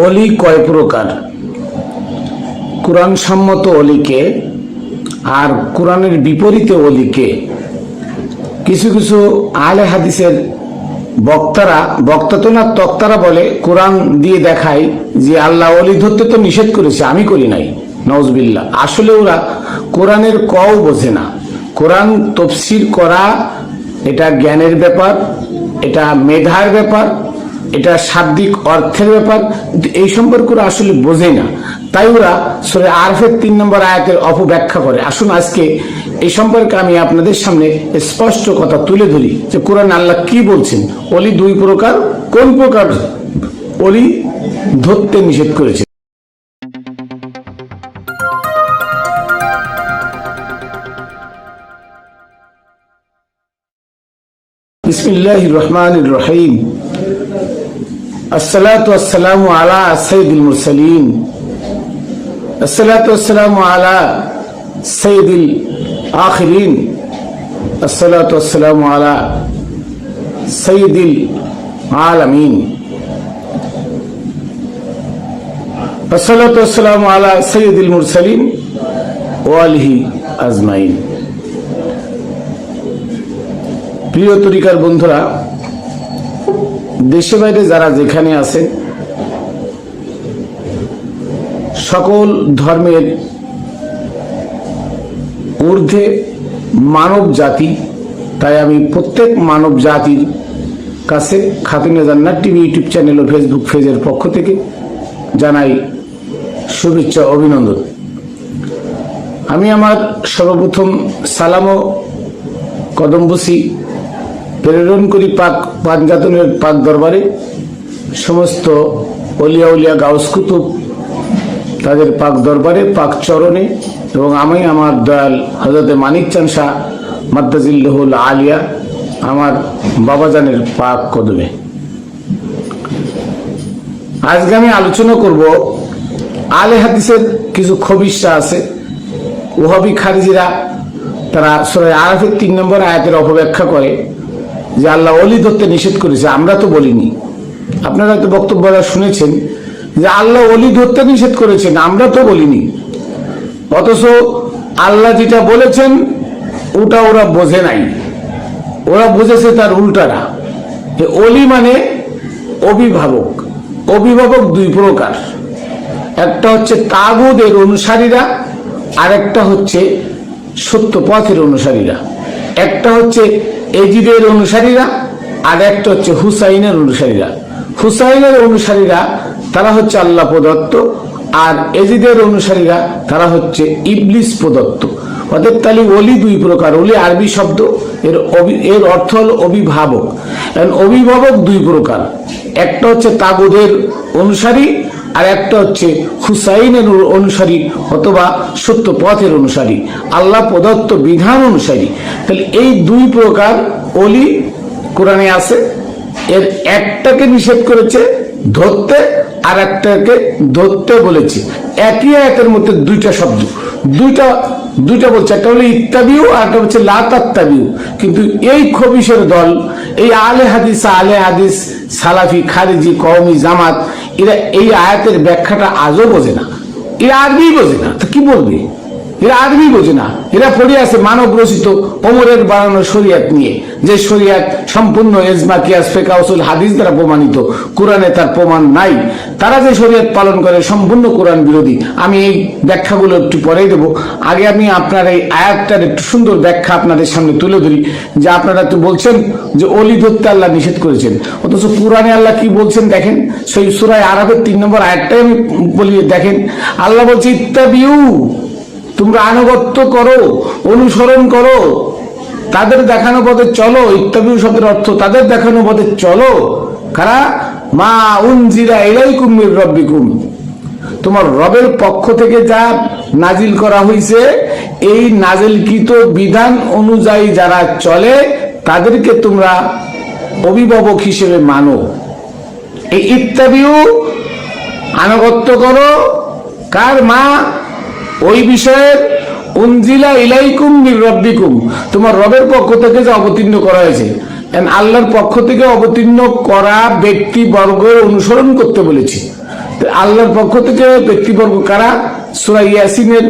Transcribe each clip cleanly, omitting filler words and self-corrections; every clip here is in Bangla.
অলি কয় প্রকার? কোরআন সম্মত অলিকে আর কোরআনের বিপরীতে অলিকে কিছু কিছু আহলে হাদিসের বক্তা তো না তক্তারা বলে, কোরআন দিয়ে দেখায় যে আল্লাহ অলি ধরতে তো নিষেধ করেছে, আমি করি নাই, নওজবিল্লাহ। আসলে ওরা কোরআনের কও বোঝে না। কোরআন তফসির করা এটা জ্ঞানের ব্যাপার, এটা মেধার ব্যাপার, এটা শাব্দিক অর্থের ব্যাপার, এই সম্পর্কে ওরা আসলে বোঝে না। তাই ওরা সূরা আরফের 3 নম্বর আয়াতের অপব্যাখ্যা করে। আসুন আজকে এই সম্পর্কে আমি আপনাদের সামনে স্পষ্ট কথা তুলে ধরি যে কোরআন আল্লাহ কি বলছেন। অলি 2 প্রকার, কোন প্রকার অলি ধরতে নিষেধ করেছে? বিসমিল্লাহির রহমানির রহিম। আসসালাতু ওয়াসসালামু আলা সাইয়্যিদিল মুরসালিন, আসসালাতু ওয়াসসালামু আলা সাইয়্যিদিল আখিরিন, আসসালাতু ওয়াসসালামু আলা সাইয়্যিদিল আলামিন, আসসালাতু ওয়াসসালামু আলা সাইয়্যিদিল মুরসালিন ওয়া আলিহি আজমাইন। প্রিয় তরিকার বন্ধুরা, দেশে বাইরে যারা যেখানে আছেন, সকল ধর্মের ঊর্ধ্বে মানব জাতি, তাই আমি প্রত্যেক মানব জাতির কাছে খাতুনে জান্নাত টিভি ইউটিউব চ্যানেল ও ফেসবুক পেজের পক্ষ থেকে জানাই শুভেচ্ছা, অভিনন্দন। আমি আমার সর্বপ্রথম সালাম ও কদমবুসি প্রেরণ করি পাক পাঞ্জাতনের পাক দরবারে, সমস্ত অলিয়া উলিয়া গাউস কুতুব তাদের পাক দরবারে, পাক চরণে, এবং আমি আমার দয়াল হযরতে মানিক চাঁদ শাহ মাদ্দাজিল্লাহুল আলিয়া আমার বাবাজানের পাক কদমে। আজকে আমি আলোচনা করব আহলে হাদিসের কিছু খবিশরা আছে, ওহাবি খারিজিরা, তারা সূরা আরাফের 3 নম্বর আয়াতের অপব্যাখ্যা করে যে আল্লাহ অলি ধরতে নিষেধ করেছে। আমরা তো বলিনি, আপনারা হয়তো বক্তব্যটা শুনেছেন যে আল্লাহ অলি ধরতে নিষেধ করেছেন, আমরা তো বলিনি। অথচ আল্লাহ যেটা বলেছেন ওটা ওরা বোঝে নাই, ওরা বুঝেছে তার উল্টাটা। অলি মানে অভিভাবক। অভিভাবক 2 প্রকার, একটা হচ্ছে তাগুদের অনুসারীরা, আর একটা হচ্ছে সত্য পথের অনুসারীরা। একটা হচ্ছে এজিদের অনুসারীরা, আর একটা হচ্ছে হুসাইনের অনুসারীরা। হুসাইনের অনুসারীরা তারা হচ্ছে আল্লাহ প্রদত্ত, আর এজিদের অনুসারীরা তারা হচ্ছে ইবলিস প্রদত্ত। ওদের তালি অলি 2 প্রকার। অলি আরবি শব্দ, এর অর্থ হলো অভিভাবক। অভিভাবক 2 প্রকার, একটা হচ্ছে তাগুদের অনুসারী, আর একটা হচ্ছে হুসাইনের অনুসারী অথবা সত্য পথের অনুসারী, আল্লাহ প্রদত্ত বিধান অনুসারী। তাহলে এই 2 প্রকার অলি কোরআনে আছে। এর একটাকে নিষেধ করেছে ধরতে, আর একটাকে ধরতে বলেছে। একই আয়াতের মধ্যে 2টা শব্দ, দুইটা বলছে, একটা হলো ইত্তাবিউ আর একটা হচ্ছে লা তাত্তাবিউ। কিন্তু এই খবিশের দল, এই আহলে হাদিস সালাফি খারিজি কওমি জামাত, এরা এই আয়াতের ব্যাখ্যাটা আজও বোঝে না। এরা আরবি বোঝে না, তো কি বলবে? এরা আরবি বোঝে না। এরা পড়ে আছে মানব রচিত ওমরের বানানো শরিয়াত নিয়ে, যে শরিয়াত সম্পূর্ণ ইজমা কিয়াস ফিকহ উসুল হাদিস দ্বারা প্রমাণিত, কোরআনে তার প্রমাণ নাই। তারা যে শরিয়াত পালন করে সম্পূর্ণ কোরআন বিরোধী। আমি এই ব্যাখ্যাগুলো একটু পরেই দেবো। আগে আমি আপনার এই আয়াতটার একটু সুন্দর ব্যাখ্যা আপনাদের সামনে তুলে ধরি। যে আপনারা তো বলছেন যে অলি ধরতে আল্লাহ নিষেধ করেছেন, অথচ কোরআনে আল্লাহ কি বলছেন দেখেন। সেই সূরা আরাফের 3 নম্বর আয়াতটাই আমি বলি, দেখেন আল্লাহ বলছে ইত্তাবিউ, তোমরা আনুগত্য করো, অনুসরণ করো, তাদের দেখানো পথে চলো। ইত্তাবিউ শব্দের অর্থ তাদের দেখানো পথে চলো। কারা? মা উনজিলা ইলাইকুম মির রাব্বিকুম, তোমার রবের পক্ষ থেকে যা নাজিল করা হয়েছে, এই নাজিলকৃত বিধান অনুযায়ী যারা চলে তাদেরকে তোমরা অভিভাবক হিসেবে মানো। এই ইত্তাবিউ আনুগত্য করো কার? মা ওই বিষয়ের উনজিলা ইলাইকুম মির রাব্বিকুম, তোমার রবের পক্ষ থেকে যা অবতীর্ণ করা হয়েছে। আল্লাহর পক্ষ থেকে অবতীর্ণ করা ব্যক্তি বর্গের অনুসরণ করতে বলেছি। আল্লাহর পক্ষ থেকে ব্যক্তিবর্গ কারা? সূরা ইয়াসিনের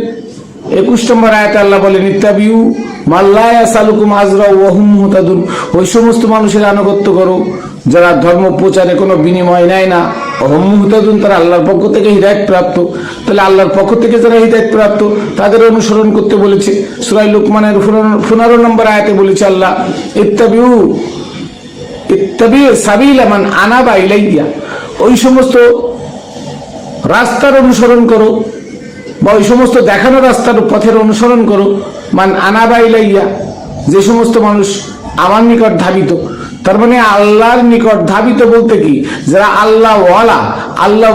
21 নম্বর আয়াতে আল্লাহ বলেন, ইত্তাবিউ মাল্লা ইয়াসালুকুম আজরা ওয়া হুম মুহতাদুন। ওই সমস্ত মানুষের আনুগত্য করো যারা ধর্ম প্রচারে কোনো বিনিময় নেয় না। হুম মুহতাদুন, তারা আল্লাহর পক্ষ থেকে হিদায়াত প্রাপ্ত। তাহলে আল্লাহর পক্ষ থেকে যারা হিদায়াত প্রাপ্ত তাদের অনুসরণ করতে বলেছে। সূরা লুকমানের 15 নম্বর আয়াতে বলেছে আল্লাহ, ইত্তাবিউ সাবিলা মান আনাবা ইলাইয়া। ওই সমস্ত রাস্তার অনুসরণ করো বা ওই সমস্ত দেখানো রাস্তার পথের অনুসরণ করো, মান আনাবা ইলাইয়া, যে সমস্ত মানুষ আমার নিকট ধাবিত। তার মানে আল্লাহর নিকট ধাবিত বলতে কি, যারা আল্লাহ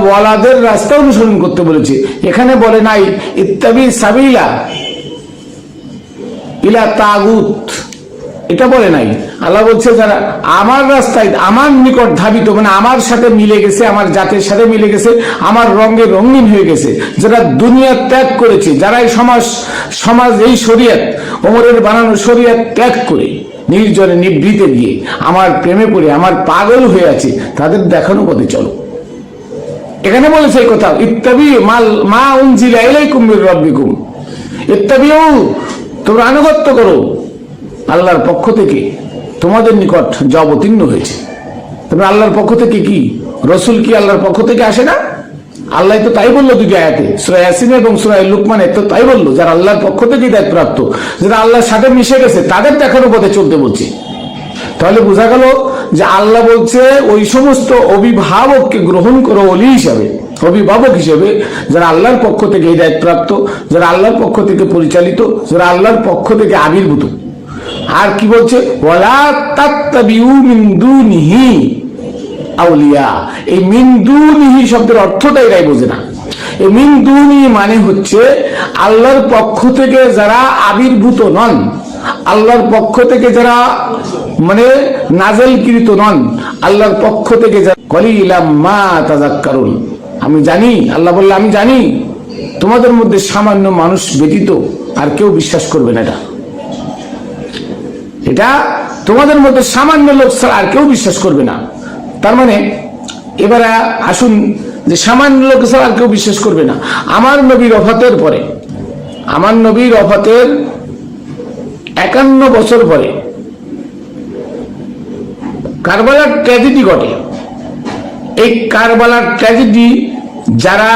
ওয়ালাদের রাস্তা অনুসরণ করতে বলেছে। এখানে বলে নাই ইত্তাবি সাবিলা ইলা তাগুত, এটা বলে নাই। আল্লাহ বলছে যারা আমার রাস্তায় আমার নিকট ধাবিত, মানে আমার সাথে মিলে গেছে, আমার জাতের সাথে মিলে গেছে, আমার রঙে রঙিন হয়ে গেছে, যারা দুনিয়া ত্যাগ করেছে, যারা এই সমাজ এই শরিয়ত, ওমরের বানানো শরিয়ত ত্যাগ করে নির্জনে নিভৃতে গিয়ে আমার প্রেমে পড়ে আমার পাগল হয়ে আছে, তাদের দেখানো পথে চলো। এখানে বলেছে এই কথা, ইত্তাবি মা উনজিলা ইলাইকুম মির রাব্বিকুম, ইত্তাবিউ, তোমরা আনুগত্য করো আল্লাহর পক্ষ থেকে তোমাদের নিকট যা অবতীর্ণ হয়েছে। তবে আল্লাহর পক্ষ থেকে কি রসুল কি আল্লাহর পক্ষ থেকে আসে না? আল্লাহ তো তাই বললো দুটি আয়াতে, সূরা ইয়াসিন এবং সূরা লুকমানে তো তাই বললো, যারা আল্লাহর পক্ষ থেকে হিদায়াত প্রাপ্ত, যারা আল্লাহর সাথে মিশে গেছে, তাদের দেখানো পথে চলতে বলছে। তাহলে বোঝা গেল যে আল্লাহ বলছে ওই সমস্ত অভিভাবককে গ্রহণ করো ওলি হিসাবে, অভিভাবক হিসেবে, যারা আল্লাহর পক্ষ থেকে হিদায়াত প্রাপ্ত, যারা আল্লাহর পক্ষ থেকে পরিচালিত, যারা আল্লাহর পক্ষ থেকে আবির্ভূত। আর কি বলছে, ওয়ালা তাত্তাবিউ মিন দুনিহি আউলিয়া। এই মিন দুনিহি শব্দের অর্থটা এরাই বোঝে না। এই মিন দুনিহি মানে হচ্ছে আল্লাহর পক্ষ থেকে যারা আবির্ভূত নন, আল্লাহর পক্ষ থেকে যারা মানে নাযিলকৃত নন, আল্লাহর পক্ষ থেকে যারা কলিলাম মা তাযাক্কারুন। আমি জানি, আল্লাহ বললে আমি জানি তোমাদের মধ্যে সামান্য মানুষ ব্যতীত আর কেউ বিশ্বাস করবে না। এটা তোমাদের মধ্যে সামান্য লোক ছাড়া আর কেউ বিশ্বাস করবে না। তার মানে এবারে আসুন যে সামান্য লোক ছাড়া আর কেউ বিশ্বাস করবে না। আমার নবীর ওফাতের পরে, আমার নবীর ওফাতের 51 বছর পরে কারবালার ট্র্যাজেডি ঘটে। এই কারবালার ট্র্যাজেডি যারা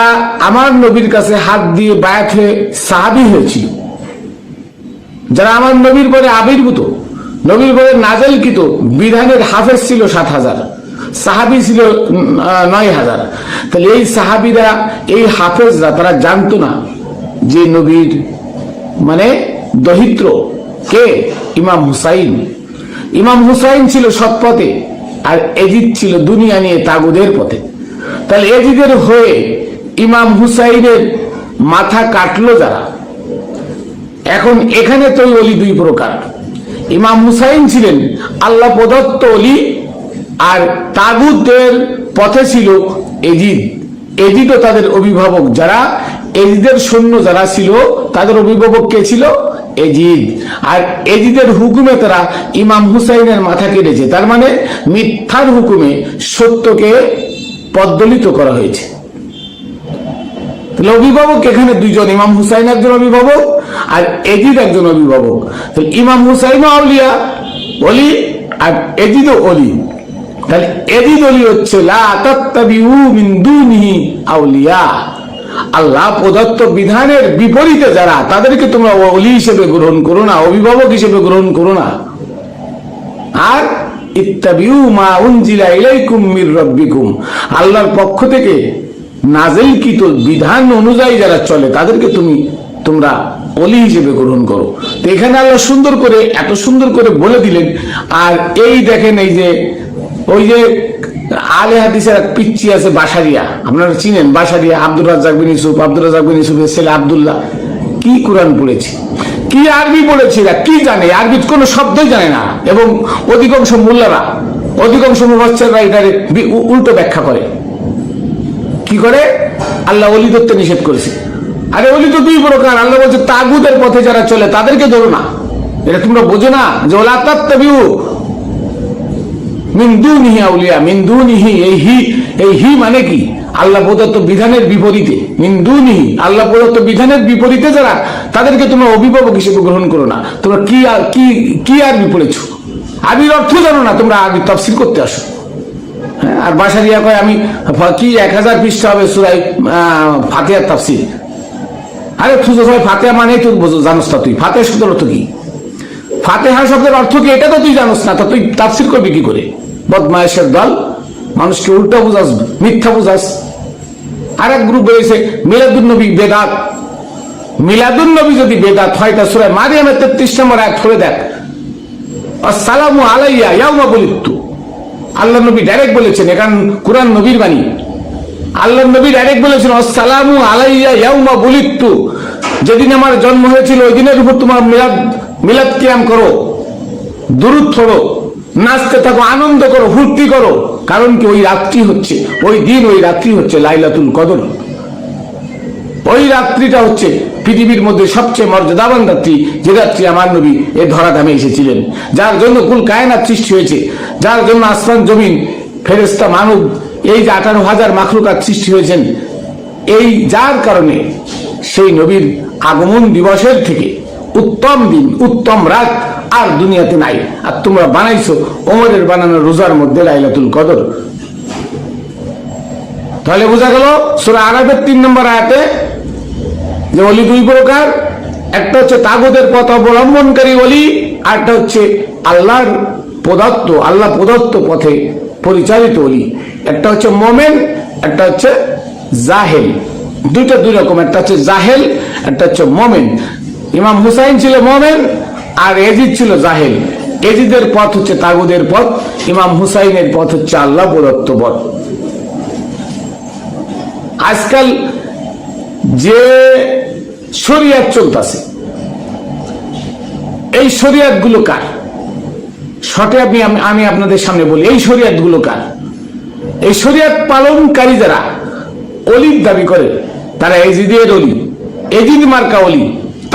আমার নবীর কাছে হাত দিয়ে বায়াত হয়ে সাহাবী হয়েছিল, যারা আমার নবীর পরে আবির্ভূত, নবীর পরে নাযিলকৃত বিধানের হাফেজ ছিল 7,000, সাহাবী ছিল 9,000। তাহলে এই সাহাবীরা, এই হাফেজরা, তারা জানতো না যে নবীর মানে দহিত্র কে? ইমাম হুসাইন। ইমাম হুসাইন ছিল সৎ পথে, আর এজিদ ছিল দুনিয়া নিয়ে তাগুদের পথে। তাহলে এজিদের হয়ে ইমাম হুসাইনের মাথা কাটলো যারা। এখন এখানে তো ওলি দুই প্রকার। ইমাম হুসাইন ছিলেন আল্লাহ প্রদত্ত ওলি, আর তাগুদের পথে ছিল এজিদ। এজিদও তাদের অভিভাবক, যারা এজিদের সৈন্য যারা ছিল তাদের অভিভাবক কে ছিল? এজিদ। আর এজিদের হুকুমে তারা ইমাম হুসাইনের মাথা কেটেছে। তার মানে মিথ্যার হুকুমে সত্যকে পদদলিত করা হয়েছে। তাহলে অভিভাবক এখানে দুইজন, ইমাম হুসাইন একজন অভিভাবক আর এজিদ একজন অভিভাবক। তাহলে ইমাম হুসাইনও আউলিয়া ওলি আর এজিদও ওলি। তাহলে এজিদ ওলি হচ্ছে লা তাত্তাবিউ মিন দুনিহি আউলিয়া, আল্লাহ প্রদত্ত বিধানের বিপরীতে যারা, তাদেরকে তোমরা ওলি হিসেবে গ্রহণ করো না, অভিভাবক হিসেবে গ্রহণ করো না। আর ইত্তাবিউ মা উনজিলা ইলাইকুম মির রাব্বিকুম, আল্লাহর পক্ষ থেকে নাযিলকৃত বিধান অনুযায়ী যারা চলে তাদেরকে তোমরা ওলি হিসেবে গ্রহণ করো। তো এখানে আল্লাহ সুন্দর করে, এত সুন্দর করে বলে দিলেন। আর এই দেখেন, এই যে ওই যে আলে হাদিসের এক পিচ্চি আছে বাসারিয়া, আপনারা চিনেন বাসারিয়া, আব্দুর রাজ্জাক বিন ইউসুফ, আব্দুর রাজ্জাক বিন ইউসুফের ছেলে আব্দুল্লাহ। কি কোরআন পড়েছে, কি আরবি পড়েছে, কি জানে, আরবির কোনো শব্দই জানে না। এবং অধিকাংশ মোল্লারা, অধিকাংশ মুফাসসিররা এটার উল্টো ব্যাখ্যা করে। কি করে? আল্লাহ ওলি ধরতে নিষেধ করেছে। আরে ওলি তো দুই প্রকার। আল্লাহ বলছে তাগুদের পথে যারা চলে তাদেরকে ধরো না। এটা তোমরা বোঝো না যে ওলা তাত্তাবিউ মিন দুনিহি আউলিয়া, মিন দুনিহি, এই হি মানে কি? আল্লাহ প্রদত্ত বিধানের বিপরীতে, মিন্দুনি আল্লাহ প্রদত্ত বিধানের বিপরীতে যারা, তাদেরকে তোমরা অভিভাবক হিসেবে গ্রহণ করো না। তোমরা কি আরবি পড়েছো? আরবির অর্থ জানো না, তোমরা আরবি তাফসীর করতে আসো। হ্যাঁ, আর বাসারিয়া কয় আমি কি 1000 পৃষ্ঠা হবে সূরা ফাতিহার তাফসীর। আরে ফাতিহা মানে তুই জানোস না? তুই ফাতিহা শব্দের অর্থ কি? ফাতিহা শব্দের অর্থ কি এটা তো তুই জানোস না, তো তুই তাফসীর করবি কি করে? বদমায়েশের দল, মানুষকে উল্টা বুঝাস, মিথ্যা বুঝাস। আর এক গ্রুপ বেরিয়েছে মিলাদুন নবী বেদাত। মিলাদুন নবী যদি বেদাত হয় তা সূরা মারিয়ামের 33 নম্বর আয়াত পড়ে দেখ, আসসালামু আলাইয়া ইয়াউমা বুলিদতু। আল্লাহ নবী ডাইরেক্ট বলেছেন, এখান কুরআন নবীর বাণী। আল্লাহ নবী ডাইরেক্ট বলেছেন আসসালামু আলাইয়া ইয়াউমা বুলিদতু, যেদিন আমার জন্ম হয়েছিল ওই দিনের উপর তোমার মিলাদ কিয়াম করো, দুরূদ পড়ো, নাচতে থাকো, আনন্দ করো, ফুর্তি করো। কারণ কি? ওই রাত্রি হচ্ছে, ওই দিন, ওই রাত্রি হচ্ছে লাইলাতুল কদর। ওই রাত্রিটা হচ্ছে পৃথিবীর মধ্যে সবচেয়ে মর্যাদাবান রাত্রি, যে রাত্রি আমার নবী এ ধরাধামে এসেছিলেন, যার জন্য কুল কায়নাত সৃষ্টি হয়েছে, যার জন্য আসমান জমিন ফেরেশতা মানব এই যে 18,000 মাখলুকাত সৃষ্টি হয়েছেন। এই যার কারণে সেই নবীর আগমন দিবসের থেকে উত্তম দিন, উত্তম রাত আর দুনিয়াতে নাই। আর তোমরা বানাইছো ওমরের বানানো রোজার মধ্যে লাইলাতুল কদর। তাহলে বোঝা গেল সূরা আরাফের 3 নম্বর আয়াতে যে ওলি দুই প্রকার, একটা হচ্ছে তাগুতের পথ অবলম্বনকারী ওলি, আর একটা হচ্ছে আল্লাহর প্রদত্ত, আল্লাহ প্রদত্ত পথে পরিচালিত ওলি। একটা হচ্ছে মোমেন, একটা হচ্ছে জাহেল। দুইটা দুই রকম, একটা হচ্ছে জাহেল, একটা হচ্ছে মোমেন। ইমাম হুসাইন ছিল মোমেন আর এজিদ ছিল জাহেল। এজিদের পথ হচ্ছে তাগুদের পথ, ইমাম হুসাইনের পথ হচ্ছে আল্লাহ প্রদত্ত পথ। আজকাল যে শরিয়াত চলতেছে, এই শরিয়াত গুলো কার? শর্টে আমি আপনাদের সামনে বলি, এই শরিয়াত গুলো কার? এই শরিয়াত পালনকারী যারা অলির দাবি করে, তারা এজিদের অলি, এজিদ মার্কা অলি,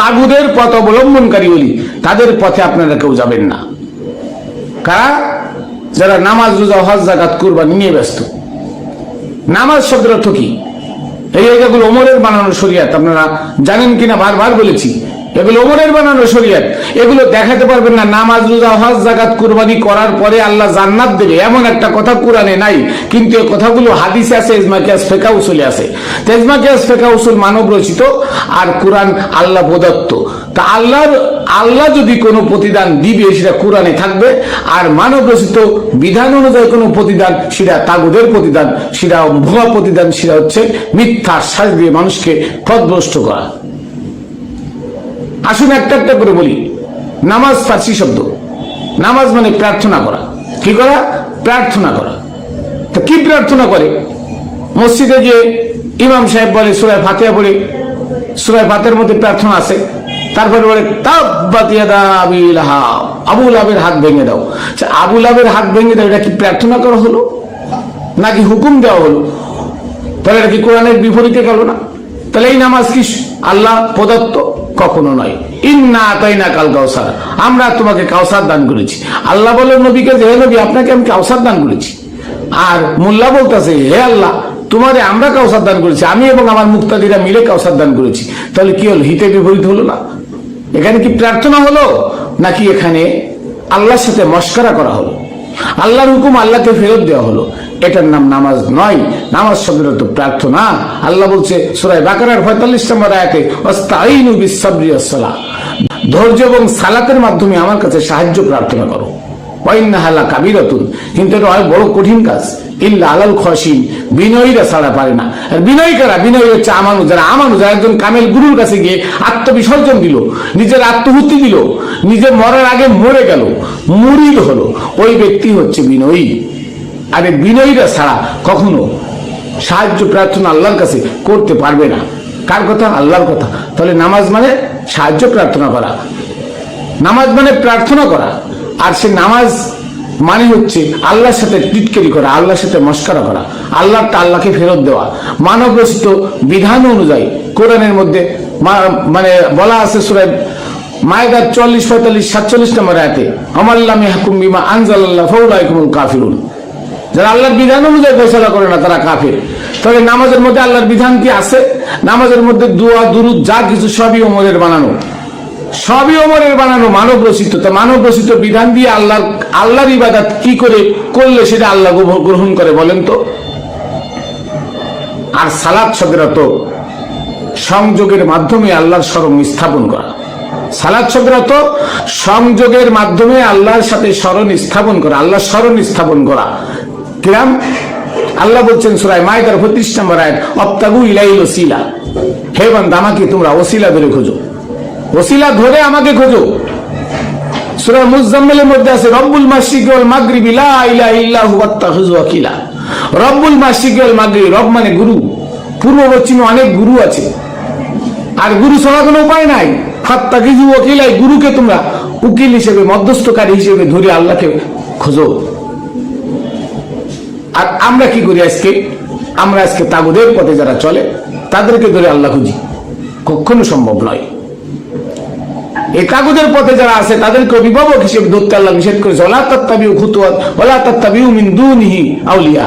তাগুদের পথ অবলম্বনকারী অলি। তাদের পথে আপনারা কেউ যাবেন না। কারা? যারা নামাজ, রোজা, হজ, যাকাত, কুরবানি নিয়ে ব্যস্ত। নামাজ শব্দের অর্থ কি? এগুলো ওমরের বানানো শরিয়াত, আপনারা জানেন কিনা বারবার বলেছি, এগুলো ওমরের বানানো শরিয়াত। এগুলো দেখাতে পারবেন না নামাজ, রোজা, হজ, যাকাত, কুরবানি করার পরে আল্লাহ জান্নাত দেবে, এমন একটা কথা কোরআনে নাই। কিন্তু এই কথাগুলো হাদিসে আছে, ইজমা কিয়াস ফিকহ উসুলে আছে। ইজমা কিয়াস ফিকহ উসুল মানব রচিত, আর কোরআন আল্লাহ প্রদত্ত। তা আল্লাহ যদি কোনো প্রতিদান দিবে সেটা কোরআনে থাকবে, আর মানব রচিত বিধান অনুযায়ী কোনো প্রতিদান সেটা তাগুদের প্রতিদান, সেটা ভুয়া প্রতিদান, সেটা হচ্ছে মিথ্যা শ্বাস দিয়ে মানুষকে পথভ্রষ্ট করা। আসুন একটা একটা করে বলি। নামাজ ফার্সি শব্দ, নামাজ মানে প্রার্থনা করা। কি করা? প্রার্থনা করা। তো কি প্রার্থনা করে? মসজিদে গিয়ে ইমাম সাহেব বলে সূরা ফাতিহা পড়ে, সূরা ফাতিহার মধ্যে প্রার্থনা আছে, তারপরে বলে তাব্বাত ইয়াদা আবি লাহাব, আবু লাহাবের হাত ভেঙে দাও। আবু লাহাবের হাত ভেঙে দাও, এটা কি প্রার্থনা করা হলো নাকি হুকুম দেওয়া হলো? তাহলে এটা কি কোরআনের বিপরীতে গেল না? তাহলে এই নামাজ কি আল্লাহ প্রদত্ত? কখনো নয়। ইন্না আতাইনা কাল কাউসার, আমরা তোমাকে কাউসার দান করেছি। আল্লাহ বলেন নবীকে যে হে নবী, আপনাকে আমি কাউসার দান করেছি। আর মোল্লা বলতেছে হে আল্লাহ, তোমারে আমরা কাউসার দান করেছি, আমি এবং আমার মুক্তাদিরা মিলে কাউসার দান করেছি। তাহলে কি হলো? হিতে বিপরীত হলো না? এখানে কি প্রার্থনা হলো নাকি এখানে আল্লাহর সাথে মশকরা করা হলো? আল্লাহর হুকুম আল্লাহকে ফেরত দেওয়া হলো। এটার নাম নামাজ নয়। নামাজ শব্দের অর্থ প্রার্থনা। আল্লাহ বলছে সূরা বাকারার 45 নম্বর আয়াতে, ওয়াস্তাঈনু বিস-সাবরি ওয়াস-সালাহ, ধৈর্য এবং সালাতের মাধ্যমে আমার কাছে সাহায্য প্রার্থনা করো। ওয়া ইন্নাহা লাকাবীরাতুন, কিন্তু এটা অনেক বড় কঠিন কাজ। ইল্লা আলাল খাশিন, বিনয়ীরা ছাড়া পারে না। আর বিনয়ী কারা? বিনয়ী হচ্ছে আমানু, যারা একজন কামেল গুরুর কাছে গিয়ে আত্মবিসর্জন দিল, নিজের আত্মহুতি দিল, নিজে মরার আগে মরে গেল, মুরিদ হলো, ওই ব্যক্তি হচ্ছে বিনয়ী। আরে বিনয়ীরা ছাড়া কখনো সাহায্য প্রার্থনা আল্লাহর কাছে করতে পারবে না। কার কথা? আল্লাহর কথা। তাহলে নামাজ মানে সাহায্য প্রার্থনা করা, নামাজ মানে প্রার্থনা করা। আর সে নামাজ মানে হচ্ছে আল্লাহর সাথে টিটকারি করা, আল্লাহর সাথে মশকরা করা, আল্লাহটা আল্লাহকে ফেরত দেওয়া। মানব রচিত বিধান অনুযায়ী কোরআনের মধ্যে মানে বলা আছে সূরা মায়দা 44, 45, 47 নম্বর আয়াতে, আমাল্লাম ইয়াহকুম বিমা আনজালাল্লাহু ফাউলাইকুমুল কাফিরুন, যারা আল্লাহর বিধান অনুযায়ী ফয়সালা করে না তারা কাফের। তবে নামাজের মধ্যে আল্লাহর বিধান কি আছে? নামাজের মধ্যে দোয়া দুরুদ যা কিছু সবই ওমরের বানানো, সবই ওমরের বানানো, মানব রচিত। তা মানব রচিত বিধান দিয়ে আল্লাহর ইবাদত কি করে করলে সেটা আল্লাহ গ্রহণ করে বলেন তো? আর সালাত শব্দের অর্থ সংযোগের মাধ্যমে আল্লাহর স্মরণ স্থাপন করা। সালাত শব্দের অর্থ সংযোগের মাধ্যমে আল্লাহর সাথে স্মরণ স্থাপন করা, আল্লাহর স্মরণ স্থাপন করা। কিরাম আল্লাহ বলছেন সূরা মাইদার 35 নম্বর আয়াত, অবতাগু ইলাইল ওসিলা, হে বান্দা আমাকে তোমরা ওসিলা ধরে খোঁজো, ওসিলা ধরে আমাকে খোঁজো। সূরা মুজাম্মিলের মধ্যে আছে রব্বুল মাশরিকি ওয়াল মাগরিবি লা ইলাহা ইল্লা হুয়া ফাত্তাখিযু ওয়াকিলা। রব্বুল মাশরিকি ওয়াল মাগরিবি, রব মানে গুরু, পূর্ব পশ্চিমে অনেক গুরু আছে, আর গুরু ছাড়া কোনো উপায় নাই। ফাত্তাখিযু ওয়াকিলা, গুরুকে তোমরা উকিল হিসেবে, মধ্যস্থকারী হিসেবে ধরে আল্লাহকে খোঁজো। আর আমরা কি করি আজকে? আমরা আজকে তাগুদের পথে যারা চলে তাদেরকে ধরে আল্লাহ খুঁজি, কখনো সম্ভব নয়। এই তাগুদের পথে যারা আছে তাদেরকে অভিভাবক হিসেবে ধরতে আল্লাহ নিষেধ করেছে, ওয়ালা তাত্তাবিউ খুতুওয়াত ওয়ালা তাত্তাবিউ মিন দুনিহি আউলিয়া,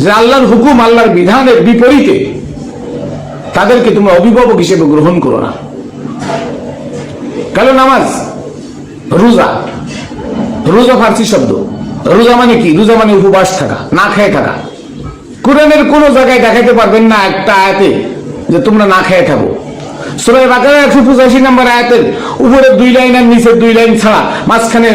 যে আল্লাহর হুকুম আল্লাহর বিধানের বিপরীতে তাদেরকে তোমরা অভিভাবক হিসেবে গ্রহণ করো না। কালো নামাজ, রোজা, রোজা ফার্সি শব্দ। রোজা মানে কি? রোজা মানে উপবাস থাকা, না খেয়ে থাকা। কোরআনের কোন জায়গায় দেখাতে পারবেন না একটা আয়াতে যে তোমরা না খেয়ে থাকো। সূরা বাকারা 185 নম্বর আয়াতের উপরে 2 লাইন আর নিচে 2 লাইন ছাড়া মাঝখানে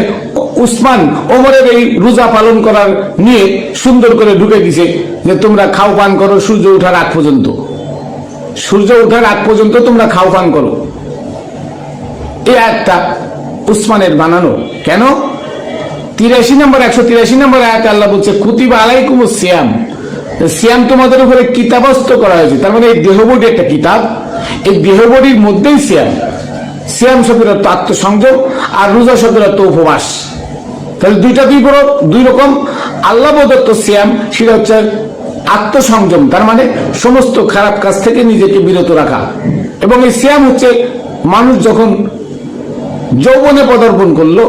উসমান ওমরের এই রোজা পালন করার নিয়ে সুন্দর করে ঢুকে দিছে যে তোমরা খাও পান করো সূর্য ওঠার আগ পর্যন্ত, সূর্য ওঠার আগ পর্যন্ত তোমরা খাও পান করো। এই আয়াতটা উসমানের বানানো। কেন? 183 নম্বর আয়াতে আল্লাহ বলছে কুতিবা আলাইকুমুস সিয়াম, সিয়াম তোমাদের উপরে কিতাবস্থ করা হয়েছে। তার মানে এই দেহবডি একটা কিতাব, এই দেহবডির মধ্যেই সিয়াম। সিয়াম শব্দের অর্থ আত্মসংযম, আর রোজা শব্দের অর্থ উপবাস। তাহলে দুই রকম আল্লাহ প্রদত্ত সিয়াম, সেটা হচ্ছে আত্মসংযম, তার মানে সমস্ত খারাপ কাজ থেকে নিজেকে বিরত রাখা। এবং এই সিয়াম হচ্ছে মানুষ যখন যৌবনে পদার্পণ করলো,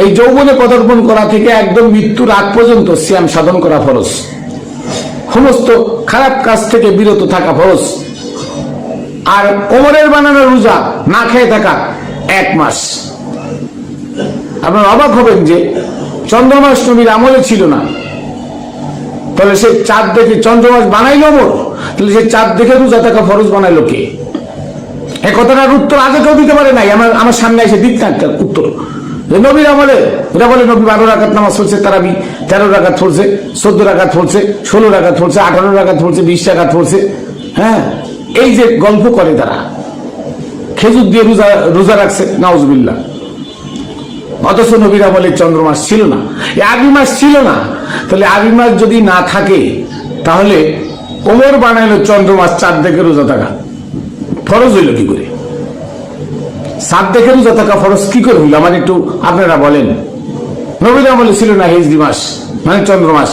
এই যৌবনে পদার্পণ করা থেকে একদম মৃত্যুর আগ পর্যন্ত সিয়াম সাধন করা ফরজ, সমস্ত খারাপ কাজ থেকে বিরত থাকা ফরজ। আর ওমরের বানানো রোজা না খেয়ে থাকা 1 মাস। আপনার অবাক হবেন যে চন্দ্রমাস নবীর আমলে ছিল না, তাহলে সে চাঁদ দেখে চন্দ্রমাস বানাইলো ওমর, তাহলে সে চাঁদ দেখে রোজা থাকা ফরজ বানাইলো কে? এই কথাটার উত্তর আগে কেউ দিতে পারে নাই। আমার সামনে এসে দিক না একটা উত্তর। নবীর আমলে ওরা বলে নবী 12 রাকাত নামাজ পড়ছে, তারাবি 13 রাকাত পড়ছে, 14 রাকাত পড়ছে, 16 রাকাত পড়ছে, 18 রাকাত পড়ছে, 20 রাকাত পড়ছে। হ্যাঁ, এই যে গল্প করে তারা, খেজুর দিয়ে রোজা রাখছে, নাউজুবিল্লাহ। অথচ নবীর আমলে চন্দ্রমাস ছিল না, এই আরবি মাস ছিল না। তাহলে আরবি মাস যদি না থাকে তাহলে ওমর বানাইলো চন্দ্রমাস চাঁদ দেখে রোজা থাকা ফরজ হইল কি করে? চাঁদ দেখে রোজা থাকা ফরজ কি করে হইল? আমার একটু আপনারা বলেন। নবীর আমলে ছিল না হিজরি মাস মানে চন্দ্রমাস।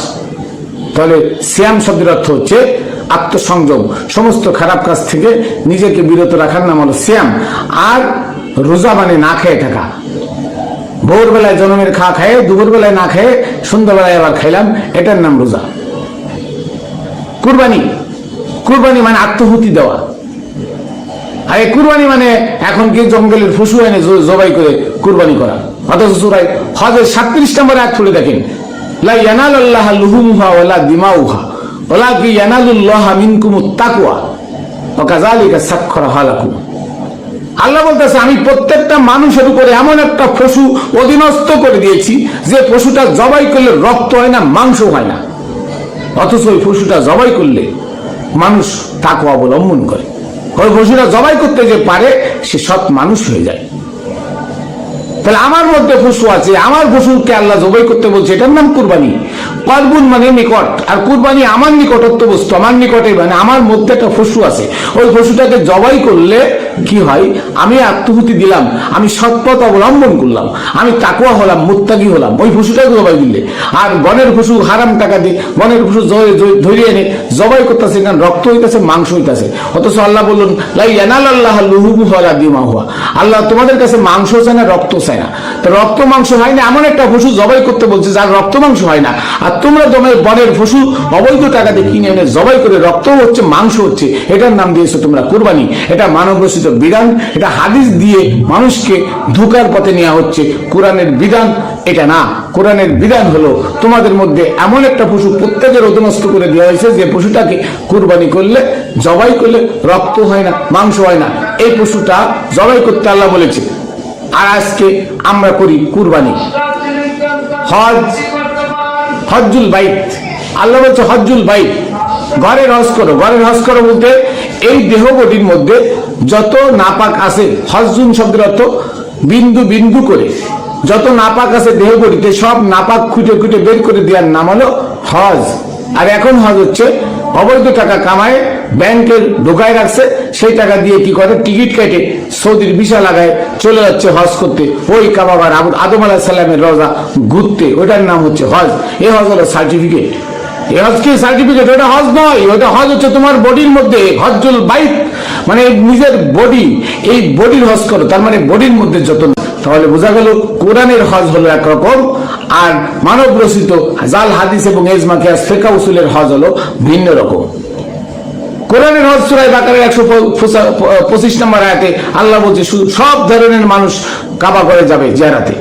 তাহলে সিয়াম শব্দের অর্থ হচ্ছে আত্মসংযম, সমস্ত খারাপ কাজ থেকে নিজেকে বিরত রাখার নাম হলো সিয়াম। আর রোজা মানে না খেয়ে থাকা, ভোরবেলায় জনমের খাওয়া খায়, দুপুরবেলায় না খেয়ে সন্ধ্যাবেলায় আবার খাইলাম, এটার নাম রোজা। কুরবানি, কুরবানি মানে আত্মহুতি দেওয়া। আর এই কুরবানি মানে এখন কি জঙ্গলের পশু এনে জবাই করে কুরবানি করা। অথচ সূরা হজের 37 নম্বর আয়াত পড়ে দেখেন, লা ইয়ানালুল্লাহা লুহুমুহা ওয়ালা দিমাউহা ওয়ালাকিন ইয়ানালুল্লাহা মিনকুমুত তাকওয়া ওয়া কাযালিকা সাখখারাহা লাকুম। আল্লাহ বলতেছে আমি প্রত্যেকটা মানুষের উপরে এমন একটা পশু অধীনস্থ করে দিয়েছি যে পশুটা জবাই করলে রক্ত হয় না, মাংস হয় না। অথচ ওই পশুটা জবাই করলে মানুষ তাকওয়া অবলম্বন করে। ওই পশুটা জবাই করতে যে পারে সে সৎ মানুষ হয়ে যায়। তাহলে আমার মধ্যে পশু আছে, আমার পশুকে আল্লাহ জবাই করতে বলছে, এটার নাম কুরবানি। কর্বুন মানে নিকট, আর কুরবানি আমার নিকটত্ব বস্তু, আমার নিকটে, মানে আমার মধ্যে একটা পশু আছে, ওই পশুটাকে জবাই করলে কি হয়, আমি আত্মহুতি দিলাম, আমি সৎপথ অবলম্বন করলাম, আমি তাকওয়া হলাম, মুত্তাকি হলাম, ওই পশুটাকে জবাই দিলে। আর বনের পশু হারাম টাকা দিয়ে বনের পশু ধরে এনে জবাই করতেছে, কারণ রক্ত হইতেছে, মাংস হইতেছে। অথচ আল্লাহ বললেন লা ইয়ানালাল্লাহ লুহুমুহা ওয়ালা দিমাহুহা, আল্লাহ তোমাদের কাছে মাংস চায় না, রক্ত চায় না। তো রক্ত মাংস হয় না এমন একটা পশু জবাই করতে বলছে যার রক্ত মাংস হয় না, আর তোমরা বনের পশু অবৈধ টাকা দিয়ে কিনে এনে জবাই করে রক্ত হচ্ছে, মাংস হচ্ছে, এটার নাম দিয়েছো তোমরা কুরবানি। এটা মানব রচিত বিধান, এটা হাদিস দিয়ে মানুষকে ধোঁকার পথে নেওয়া হচ্ছে। কোরআনের বিধান এটা না। কোরআনের বিধান হলো তোমাদের মধ্যে এমন একটা পশু প্রত্যেকের অধীনস্থ করে দেওয়া হয়েছে যে পশুটাকে কুরবানি করলে, জবাই করলে রক্ত হয় না, মাংস হয় না, এই পশুটা জবাই করতে আল্লাহ বলেছে। আর আজকে আমরা করি কুরবানি। হজ্জুল বাইত, আল্লাহ বলছে হজ্জুল বাইত, ঘরের হজ করো। ঘরের হজ করো বলতে এই দেহ বডির মধ্যে যত নাপাক আছে, হজ্জুন শব্দের অর্থ বিন্দু বিন্দু করে যত নাপাক আছে দেহ বডিতে, সব নাপাক খুঁটে খুঁটে বের করে দেওয়ার নাম হলো হজ। আর এখন হজ হচ্ছে অবৈধ টাকা কামায় ব্যাংকের ঢোকায় রাখছে, সেই টাকা দিয়ে কি করে, টিকিট কেটে সৌদির ভিসা লাগায় চলে যাচ্ছে হজ করতে, ওই কাবাবার আদম আলাইহিস সালামের রওজা ঘুরতে। ওটার নাম হচ্ছে হজ। এই হজ হলো সার্টিফিকেট। এই হজ কি সার্টিফিকেট? ওটা হজ নয়, ওটা হজ হচ্ছে তোমার বডির মধ্যে হজ্জুল বাইত, মানে নিজের বডি, এই বডির হজ করো, তার মানে বডির মধ্যে যত। তাহলে বোঝা গেল কোরআনের হজ হলো একরকম, আর মানব রচিত জাল হাদিস এবং ইজমা কিয়াস ফিকহ উসুলের হজ হলো ভিন্ন রকম। কোরআনের হজ সূরা বাকারার 125 নম্বর আয়াতে আল্লাহ বলছে সব ধরনের মানুষ কাবা করে যাবে জিয়ারাতে।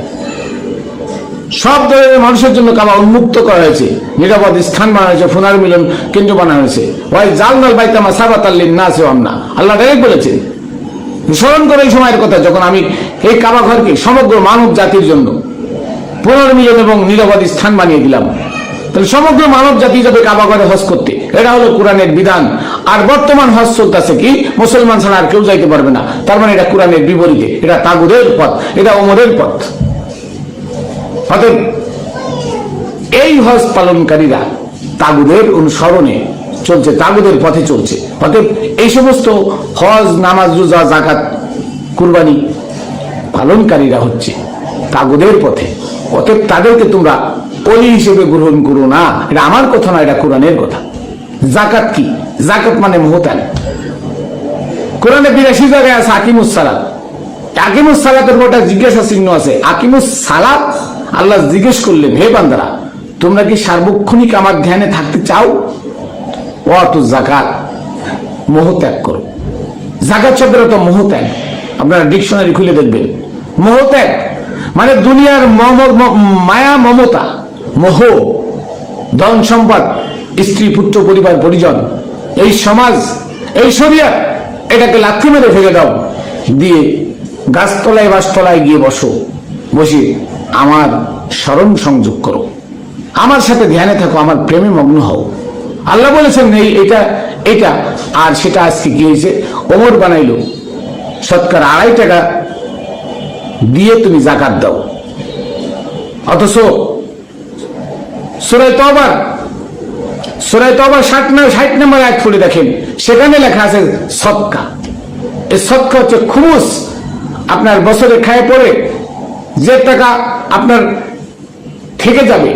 সব ধরনের মানুষের জন্য কাবা উন্মুক্ত করা হয়েছে, নিরাপদ স্থান বানানো হয়েছে, পুনর্মিলন কেন্দ্র বানানো হয়েছে। ওয়াই জালনাল বাইতা মাসাবাতাল লিন-নাসি ওয়া আমনা, আল্লাহ ডাইরেক্ট বলেছেন। স্মরণ করে এই সময়ের কথা যখন আমি এই কাবা ঘরকে সমগ্র মানব জাতির জন্য পুনর্মিলন এবং নিরাপদ স্থান বানিয়ে দিলাম। তাহলে সমগ্র মানব জাতি যাবে কাবা ঘরে হজ করতে, এটা হলো কোরআনের বিধান। আর বর্তমান হজ চলতেছে কি, মুসলমান ছাড়া আর কেউ যাইতে পারবে না, তার মানে এটা কোরআনের বিপরীতে, এটা তাগুদের পথ, এটা ওমরের পথ। অতএব এই হজ পালনকারীরা তাগুদের অনুসরণে চলছে, তাগুদের পথে চলছে। অতএব এই সমস্ত হজ, নামাজ, রোজা, যাকাত, কুরবানি পালনকারীরা হচ্ছে তাগুদের পথে। অতএব তাদেরকে তোমরা ওলি হিসেবে গ্রহণ করো না। এটা আমার কথা না, এটা কোরআনের কথা। যাকাত কি? যাকাত মানে মুহতাল। কোরআনে 82 জায়গায় আছে আকিমুস সালাত। আকিমুস সালাতের একটা জিজ্ঞাসা চিহ্ন আছে। আকিমুস সালাত, আল্লাহ জিজ্ঞেস করলেন, হে বান্দারা তোমরা কি সার্বক্ষণিক আমার ধ্যানে থাকতে চাও? ওয়াতু যাকাত, মোহ ত্যাগ করো। যাকাত শব্দের অর্থ মোহ ত্যাগ। আপনারা ডিকশনারি খুলে দেখবেন। মোহ ত্যাগ মানে দুনিয়ার মায়া, মমতা, মোহ, ধন সম্পদ, স্ত্রী, পুত্র, পরিবার, পরিজন, এই সমাজ, এই শরিয়ত, এটাকে লাথি মেরে ফেলে দাও, দিয়ে গাছতলায় বাসতলায় গিয়ে বসো, বসে আমার স্মরণ সংযোগ করো, আমার সাথে ধ্যানে থাকো, আমার প্রেমে মগ্ন হও। আল্লাহ বলেছেন এটা। আর সেটা আজকে কি হয়েছে, ওমর বানাইলো শতকরা 2.5 টাকা দিয়ে তুমি যাকাত দাও। অথচ সূরা তওবার 60 নম্বর আয়াত পড়ে দেখেন, সেখানে লেখা আছে সদকা। এই সদকা হচ্ছে খুমুস। আপনার বছরে খায় পড়ে যে টাকা আপনার থেকে যাবে,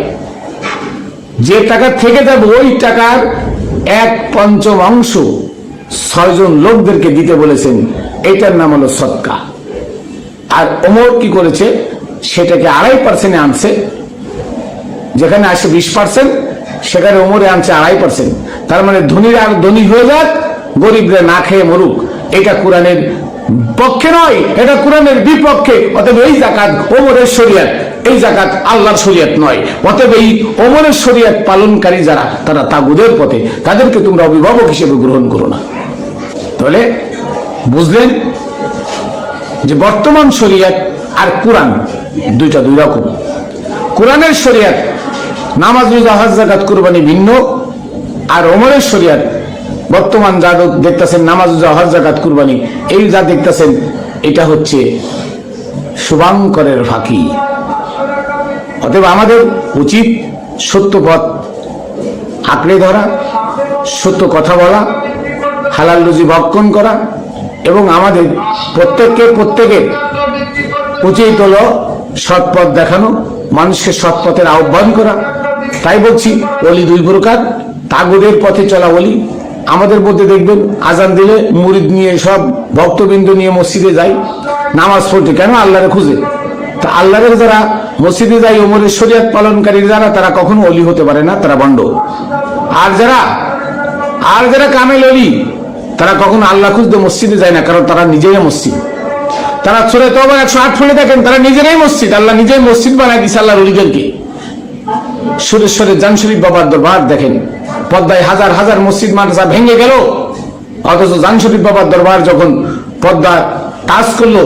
যে টাকা থেকে যাবে, ওই টাকার 1/5 6 জন লোকদেরকে দিতে বলেছেন। এটার নাম হলো সদকা। আর ওমর কি করেছে, সেটাকে 2.5% আনছে। যেখানে আসে 20%, সেখানে ওমরে আনছে 2.5%। তার মানে ধনীরা আর ধনী হয়ে যাক, গরিবরা না খেয়ে মরুক। এটা কোরআনের পক্ষে নয়, এটা কোরআনের বিপক্ষে। অতএব এই যাকাত ওমরের শরিয়ত, এই যাকাত আল্লাহর শরিয়ত নয়। অতএব এই ওমরের শরিয়ত পালনকারী যারা, তারা তাগুদের পথে, তাদেরকে তোমরা অভিভাবক হিসেবে গ্রহণ করো না। তাহলে বুঝলেন যে বর্তমান শরিয়ত আর কোরআন দুইটা দুই রকম। কোরআনের শরিয়ত নামাজ, রোজা, হজ, যাকাত, কুরবানি ভিন্ন। আর ওমরের শরিয়ত বর্তমান যা দেখতেছেন, নামাজ, রোজা, হজ, যাকাত, কুরবানি, এই যা দেখতেছেন, এটা হচ্ছে শুভাঙ্করের ফাঁকি। অতএব আমাদের উচিত সত্য পথ আঁকড়ে ধরা, সত্য কথা বলা, হালাল রুজি ভক্ষণ করা, এবং আমাদের প্রত্যেকের উচিত হলো সৎ পথ দেখানো, মানুষকে সৎ পথের আহ্বান করা। তাই বলছি, ওলি দুই প্রকার, তাগুদের পথে চলা ওলি। আমাদের মধ্যে দেখবেন আজান দিলে মুরিদ নিয়ে সব ভক্তবৃন্দ নিয়ে মসজিদে যায়, নামাজ পড়তে, কেন? আল্লাহরে খুঁজে। তা আল্লাহরের যারা মসজিদে যায়, ওমরের শরিয়ত পালনকারী যারা, তারা কখনো অলি হতে পারে না, তারা ভণ্ড। আর যারা কামেল অলি, তারা কখনো আল্লাহ খুঁজতে মসজিদে যায় না, কারণ তারা নিজেরাই মসজিদ। তারা সূরা তওবা 108 পড়ে দেখেন, তারা নিজেরাই মসজিদ। আল্লাহ নিজেই মসজিদ বানায় দিয়েছে আল্লাহর অলিদেরকে। সুরেশ্বরের জান শরীফ বাবার দরবার দেখেন, পদ্মায় হাজার হাজার মসজিদ মাদ্রাসা ভেঙে গেল, অথচ জান শরীফ বাবার দরবার যখন পদ্মা টাচ করলো,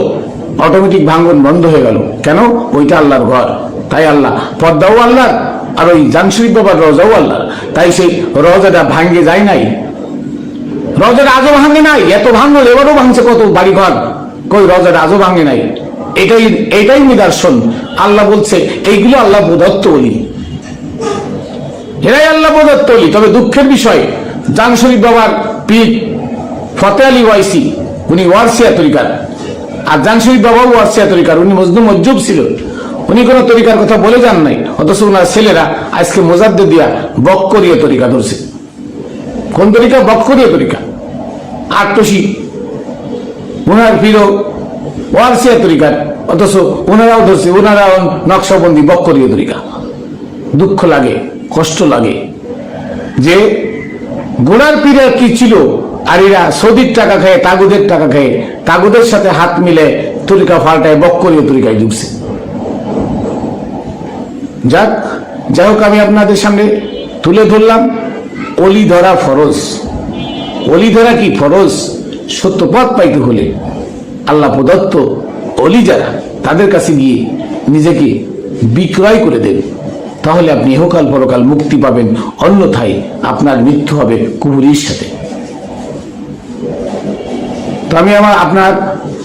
অটোমেটিক ভাঙন বন্ধ হয়ে গেল। কেন? ওইটা আল্লাহর ঘর। তাই আল্লাহ পদ্মাও আল্লাহর, আর ওই জান শরীফ বাবার রওজাও আল্লাহর। তাই সেই রওজাটা ভাঙ্গে যায় নাই, রওজাটা আজও ভাঙে নাই। এত ভাঙল, এবারও ভাঙছে কত বাড়িঘর, কই রওজাটা আজও ভাঙে নাই। এটাই নিদর্শন। আল্লাহ বলছে এইগুলো আল্লাহ প্রদত্ত বলি, এরাই আল্লাহ প্রদত্ত বলি। তবে দুঃখের বিষয়, জান শরীফ বাবার পীর ফতে আলী ওয়াইসি, উনি ওয়ারসিয়া তরিকার, আর জান শরীফ বাবাও ওয়ারসিয়া তরিকার। উনি মজদুব ছিল, উনি কোন তরিকার কথা বলে যান নাই। অথচ ওনার ছেলেরা আজকে মোজাদ্দে দিয়া বক্করিয়া তরিকা ধরছে। কোন তরিকা? বক্করিয়া তরিকা। আটটসি ওনার পীর ওয়ারসিয়া তরিকার, অথচ ওনারাও ধরছে, ওনারাও নকশবন্দি বক্করিয়া তরিকা। দুঃখ লাগে, কষ্ট লাগে যে গোড়ার পীরা কি ছিল, আর এরা সৌদির টাকা খায়, তাগুদের টাকা খায়, তাগুদের সাথে হাত মিলে তরিকা ফাল্টায় বক্করিয়া তরিকায় ঢুকছে। যাই হোক, আমি আপনাদের সামনে তুলে ধরলাম অলি ধরা ফরজ। অলি ধরা কি ফরজ? সত্য পথ পাইতে হলে আল্লাহ প্রদত্ত অলি যারা, তাদের কাছে গিয়ে নিজেকে বিক্রয় করে দেন, তাহলে আপনি ইহকাল পরকাল মুক্তি পাবেন। অন্যথায় আপনার মৃত্যু হবে কুবুরির সাথে। তো আমি আপনার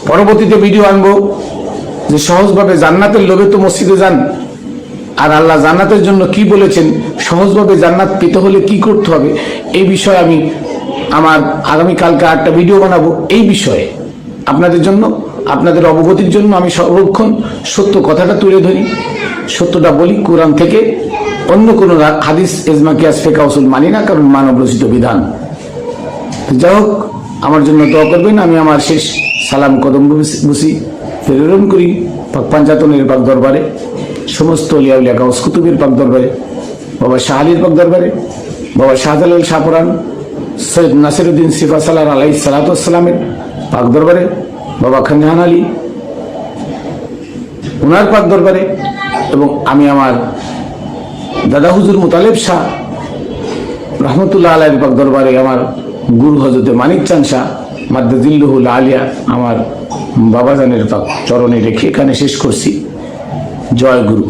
পরবর্তীতে ভিডিও আনবো যে সহজভাবে জান্নাতের লোভে তো মসজিদে যান, আর আল্লাহ জান্নাতের জন্য কি বলেছেন, সহজভাবে জান্নাত পেতে হলে কি করতে হবে, এই বিষয়ে আমি আমার আগামীকালকে একটা ভিডিও বানাবো। এই বিষয়ে আপনাদের জন্য, আপনাদের অবগতির জন্য আমি সর্বক্ষণ সত্য কথাটা তুলে ধরি, সত্যটা বলি কোরআন থেকে। অন্য কোনো হাদিস, ইজমা, কিয়াস, ফিকহ, উসুল মানি না, কারণ মানব রচিত বিধান। যাই হোক, আমার জন্য দোয়া করবেন। আমি আমার শেষ সালাম কদম বুসি প্রেরণ করি পাক পাঞ্জাতনের পাক দরবারে, সমস্ত আউলিয়া উলিয়া গাউস কুতুবের পাক দরবারে, বাবা শাহ আলীর পাক দরবারে, বাবা শাহজালাল শাহপুরান, সৈয়দ নাসিরউদ্দিন সিফা সালার আলাইহিস সালাতু ওয়াস সালামের পাক দরবারে, বাবা খানজাহান আলী ওনার পাক দরবারে, এবং আমি আমার দাদা হুজুর মুতালেব শাহ রহমতুল্লাহ আলাইহির পাক দরবারে, আমার গুরু হযরতে মানিক চাঁদ শাহ মাদ্দাজিল্লুহুল আলিয়া, আমার বাবাজানের পাক চরণে রেখে এখানে শেষ করছি। জয় গুরু।